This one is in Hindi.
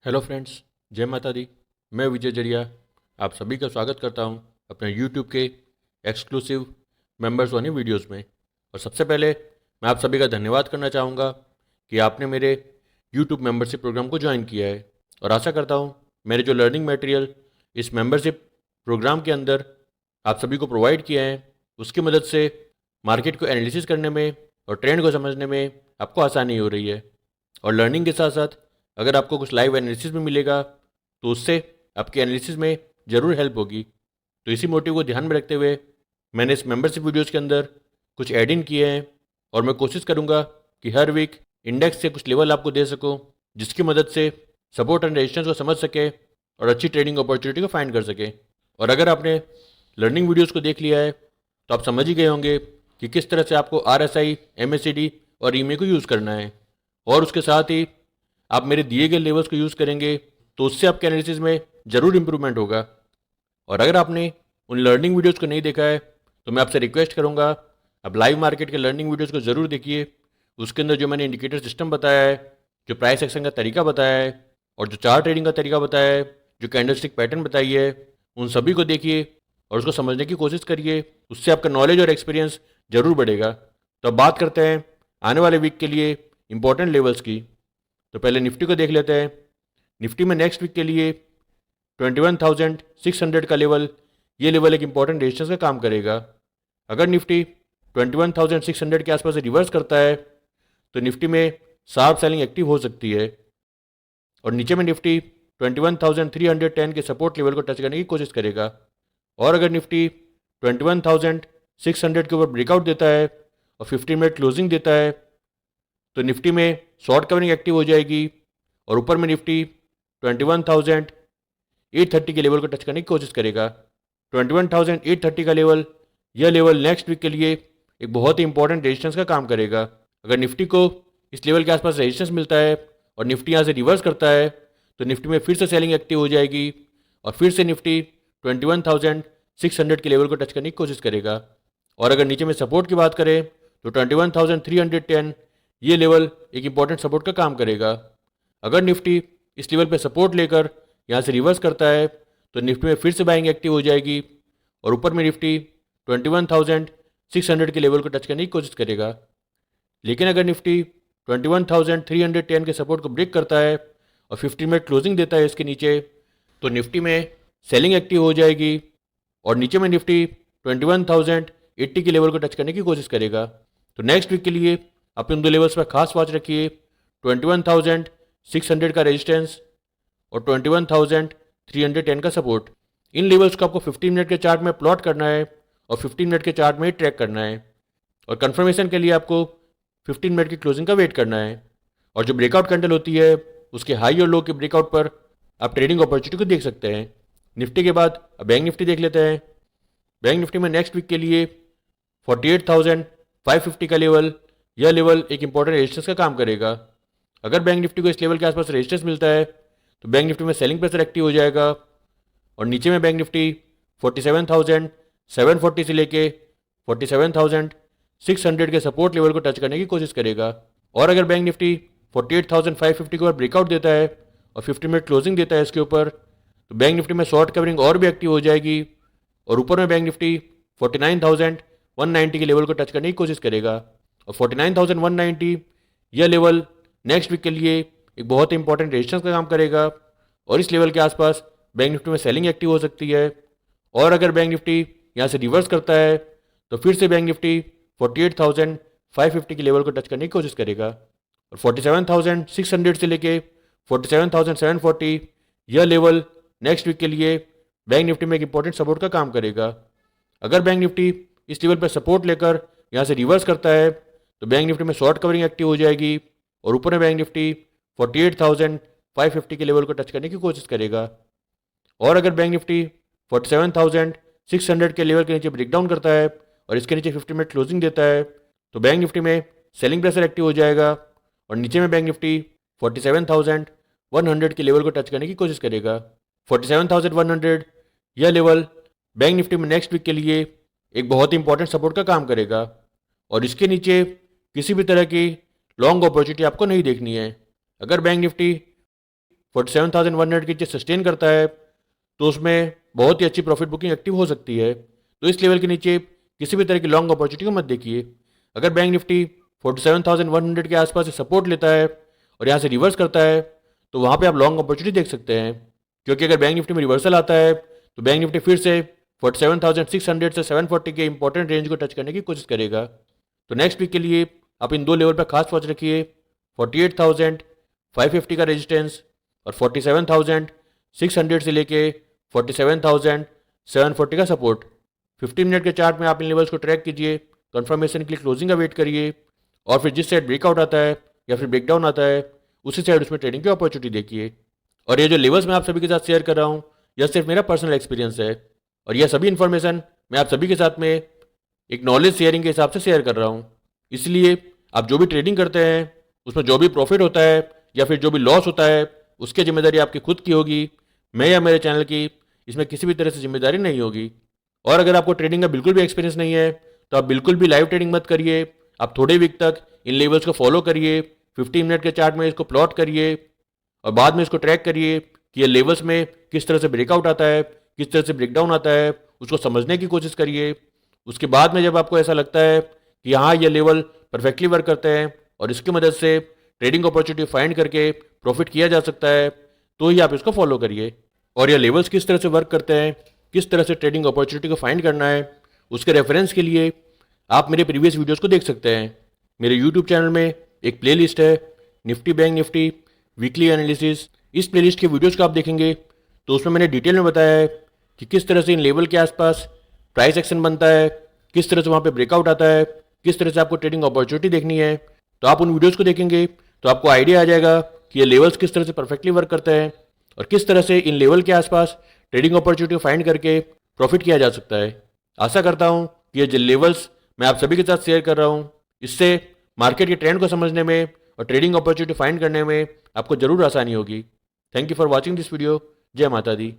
हेलो फ्रेंड्स, जय माता दी। मैं विजय जड़िया आप सभी का स्वागत करता हूं अपने यूट्यूब के एक्सक्लूसिव मेंबर्स वाली वीडियोस में। और सबसे पहले मैं आप सभी का धन्यवाद करना चाहूँगा कि आपने मेरे यूट्यूब मेंबरशिप प्रोग्राम को ज्वाइन किया है। और आशा करता हूँ मेरे जो लर्निंग मटेरियल इस मेंबरशिप प्रोग्राम के अंदर आप सभी को प्रोवाइड किए हैं, उसकी मदद से मार्केट को एनालिसिस करने में और ट्रेंड को समझने में आपको आसानी हो रही है। और लर्निंग के साथ साथ अगर आपको कुछ लाइव एनालिसिस भी मिलेगा तो उससे आपकी एनालिसिस में ज़रूर हेल्प होगी। तो इसी मोटिव को ध्यान में रखते हुए मैंने इस मेंबरशिप वीडियोस के अंदर कुछ एड इन किए हैं और मैं कोशिश करूंगा कि हर वीक इंडेक्स से कुछ लेवल आपको दे सकूं, जिसकी मदद से सपोर्ट एंड रेजिस्टेंस को समझ सके और अच्छी ट्रेडिंग अपॉर्चुनिटी को फाइंड कर सके। और अगर आपने लर्निंग वीडियोज़ को देख लिया है तो आप समझ ही गए होंगे कि किस तरह से आपको RSI, MACD और EMA को यूज़ करना है। और उसके साथ ही आप मेरे दिए गए लेवल्स को यूज़ करेंगे तो उससे आपके एनालिसिस में ज़रूर इंप्रूवमेंट होगा। और अगर आपने उन लर्निंग वीडियोज़ को नहीं देखा है तो मैं आपसे रिक्वेस्ट करूँगा आप लाइव मार्केट के लर्निंग वीडियोज़ को ज़रूर देखिए। उसके अंदर जो मैंने इंडिकेटर सिस्टम बताया है, जो प्राइस एक्शन का तरीका बताया है और जो चार्ट ट्रेडिंग का तरीका बताया है, जो कैंडलस्टिक पैटर्न बताई है, उन सभी को देखिए और उसको समझने की कोशिश करिए। उससे आपका नॉलेज और एक्सपीरियंस ज़रूर बढ़ेगा। तो अब बात करते हैं आने वाले वीक के लिए इंपॉर्टेंट लेवल्स की। तो पहले निफ्टी को देख लेते हैं। निफ्टी में नेक्स्ट वीक के लिए 21,600 का लेवल, ये लेवल एक इंपॉर्टेंट रेजिस्टेंस का काम करेगा। अगर निफ्टी 21,600 के आसपास रिवर्स करता है तो निफ्टी में शार्प सेलिंग एक्टिव हो सकती है और नीचे में निफ्टी 21,310 के सपोर्ट लेवल को टच करने की कोशिश करेगा। और अगर निफ्टी 21,600 के ऊपर ब्रेकआउट देता है और 15 मिनट क्लोजिंग देता है तो निफ्टी में शॉर्ट कवरिंग एक्टिव हो जाएगी और ऊपर में निफ्टी 21,830 के लेवल को टच करने की कोशिश करेगा। 21,830 का लेवल, यह लेवल नेक्स्ट वीक के लिए एक बहुत ही इंपॉर्टेंट रेजिस्टेंस का काम करेगा। अगर निफ्टी को इस लेवल के आसपास रेजिस्टेंस मिलता है और निफ्टी यहाँ से रिवर्स करता है तो निफ्टी में फिर से सेलिंग एक्टिव हो जाएगी और फिर से निफ्टी 21,600 के लेवल को टच करने की कोशिश करेगा। और अगर नीचे में सपोर्ट की बात करें तो 21,310 ये लेवल एक इंपॉर्टेंट सपोर्ट का काम करेगा। अगर निफ्टी इस लेवल पे सपोर्ट लेकर यहाँ से रिवर्स करता है तो निफ्टी में फिर से बाइंग एक्टिव हो जाएगी और ऊपर में निफ्टी 21,600 के लेवल को टच करने की कोशिश करेगा। लेकिन अगर निफ्टी 21,310 के सपोर्ट को ब्रेक करता है और 15 मिनट क्लोजिंग देता है इसके नीचे तो निफ्टी में सेलिंग एक्टिव हो जाएगी और नीचे में निफ्टी 21,080 के लेवल को टच करने की कोशिश करेगा। तो नेक्स्ट वीक के लिए अपने उन दो लेवल्स पर खास वॉच रखिए, 21,600 का रेजिस्टेंस और 21,310 का सपोर्ट। इन लेवल्स को आपको 15 मिनट के चार्ट में प्लॉट करना है और 15 मिनट के चार्ट में ट्रैक करना है और कंफर्मेशन के लिए आपको 15 मिनट की क्लोजिंग का वेट करना है। और जो ब्रेकआउट कैंडल होती है उसके हाई और लो के ब्रेकआउट पर आप ट्रेडिंग अपॉर्चुनिटी को देख सकते हैं। निफ्टी के बाद अब बैंक निफ्टी देख लेते हैं। बैंक निफ्टी में नेक्स्ट वीक के लिए 48,550 का लेवल, यह लेवल एक इंपॉर्टेंट रेजिस्टेंस का काम करेगा। अगर बैंक निफ्टी को इस लेवल के आसपास रेजिस्टेंस मिलता है तो बैंक निफ्टी में सेलिंग प्रेशर एक्टिव हो जाएगा और नीचे में बैंक निफ्टी 47,740 से लेके 47,600 के सपोर्ट लेवल को टच करने की कोशिश करेगा। और अगर बैंक निफ्टी 48,550 के ऊपर ब्रेकआउट देता है और 50 मिनट क्लोजिंग देता है इसके ऊपर तो बैंक निफ्टी में शॉर्ट कवरिंग और भी एक्टिव हो जाएगी और ऊपर में बैंक निफ्टी 49,190 के लेवल को टच करने की कोशिश करेगा। और 49,190 यह लेवल नेक्स्ट वीक के लिए एक बहुत ही इंपॉर्टेंट रेजिस्टेंस का काम करेगा और इस लेवल के आसपास बैंक निफ्टी में सेलिंग एक्टिव हो सकती है। और अगर बैंक निफ्टी यहाँ से रिवर्स करता है तो फिर से बैंक निफ्टी 48,550 के लेवल को टच करने की कोशिश करेगा और 47,600 से लेके 47,740 यह लेवल नेक्स्ट वीक के लिए बैंक निफ्टी में एक इंपॉर्टेंट सपोर्ट का काम करेगा। अगर बैंक निफ्टी इस लेवल पर सपोर्ट लेकर यहाँ से रिवर्स करता है तो बैंक निफ्टी में शॉर्ट कवरिंग एक्टिव हो जाएगी और ऊपर में बैंक निफ्टी 48,550 के लेवल को टच करने की कोशिश करेगा। और अगर बैंक निफ्टी 47,600 के लेवल के नीचे ब्रेकडाउन करता है और इसके नीचे 50 मिनट क्लोजिंग देता है तो बैंक निफ्टी में सेलिंग प्रेशर एक्टिव हो जाएगा और नीचे में बैंक निफ्टी 47,100 के लेवल को टच करने की कोशिश करेगा। 47,100 यह लेवल बैंक निफ्टी में नेक्स्ट वीक के लिए एक बहुत ही इंपॉर्टेंट सपोर्ट का काम करेगा और इसके नीचे किसी भी तरह की लॉन्ग अपॉर्चुनिटी आपको नहीं देखनी है। अगर बैंक निफ्टी 47,100 के नीचे सस्टेन करता है तो उसमें बहुत ही अच्छी प्रॉफिट बुकिंग एक्टिव हो सकती है। तो इस लेवल के नीचे किसी भी तरह की लॉन्ग अपॉर्चुनिटी को मत देखिए। अगर बैंक निफ्टी 47,100 के आसपास से सपोर्ट लेता है और यहाँ से रिवर्स करता है तो वहाँ पे आप लॉन्ग अपॉर्चुनिटी देख सकते हैं, क्योंकि अगर बैंक निफ्टी में रिवर्सल आता है तो बैंक निफ्टी फिर से 47,600 से 740 के इंपॉर्टेंट रेंज को टच करने की कोशिश करेगा। तो नेक्स्ट वीक के लिए आप इन दो लेवल पर खास वॉच रखिए, 48,550 का रेजिस्टेंस और 47,600 से लेके 47,740 का सपोर्ट। 15 मिनट के चार्ट में आप इन लेवल्स को ट्रैक कीजिए, कंफर्मेशन के लिए क्लोजिंग का वेट करिए और फिर जिस साइड ब्रेकआउट आता है या फिर ब्रेकडाउन आता है उसी साइड उसमें ट्रेडिंग की अपॉर्चुनिटी देखिए। और ये जो लेवल्स मैं आप सभी के साथ शेयर कर रहा हूँ यह सिर्फ मेरा पर्सनल एक्सपीरियंस है और यह सभी इन्फॉर्मेशन मैं आप सभी के साथ में एक नॉलेज शेयरिंग के हिसाब से शेयर कर रहा हूँ। इसलिए आप जो भी ट्रेडिंग करते हैं उसमें जो भी प्रॉफिट होता है या फिर जो भी लॉस होता है उसकी जिम्मेदारी आपकी खुद की होगी, मैं या मेरे चैनल की इसमें किसी भी तरह से जिम्मेदारी नहीं होगी। और अगर आपको ट्रेडिंग का बिल्कुल भी एक्सपीरियंस नहीं है तो आप बिल्कुल भी लाइव ट्रेडिंग मत करिए। आप थोड़े वीक तक इन लेवल्स को फॉलो करिए, 15 मिनट के चार्ट में इसको प्लॉट करिए और बाद में इसको ट्रैक करिए कि ये लेवल्स में किस तरह से ब्रेकआउट आता है, किस तरह से ब्रेकडाउन आता है, उसको समझने की कोशिश करिए। उसके बाद में जब आपको ऐसा लगता है कि हाँ ये लेवल परफेक्टली वर्क करते हैं और इसकी मदद से ट्रेडिंग अपॉर्चुनिटी फाइंड करके प्रॉफिट किया जा सकता है तो ही आप इसको फॉलो करिए। और ये लेवल्स किस तरह से वर्क करते हैं, किस तरह से ट्रेडिंग अपॉर्चुनिटी को फाइंड करना है, उसके रेफरेंस के लिए आप मेरे प्रीवियस वीडियोस को देख सकते हैं। मेरे यूट्यूब चैनल में एक प्लेलिस्ट है Nifty bank Nifty weekly analysis. इस प्लेलिस्ट के वीडियोस को आप देखेंगे तो उसमें मैंने डिटेल में बताया है कि किस तरह से इन लेवल के आसपास प्राइस एक्शन बनता है, किस तरह से वहाँ पे ब्रेकआउट आता है, किस तरह से आपको ट्रेडिंग अपॉर्चुनिटी देखनी है। तो आप उन वीडियोस को देखेंगे तो आपको आइडिया आ जाएगा कि ये लेवल्स किस तरह से परफेक्टली वर्क करते हैं और किस तरह से इन लेवल के आसपास ट्रेडिंग अपॉर्चुनिटी फाइंड करके प्रॉफिट किया जा सकता है। आशा करता हूँ कि ये जो लेवल्स मैं आप सभी के साथ शेयर कर रहा हूँ इससे मार्केट के ट्रेंड को समझने में और ट्रेडिंग अपॉर्चुनिटी फाइंड करने में आपको जरूर आसानी होगी। Thank you for watching this video. जय माता दी।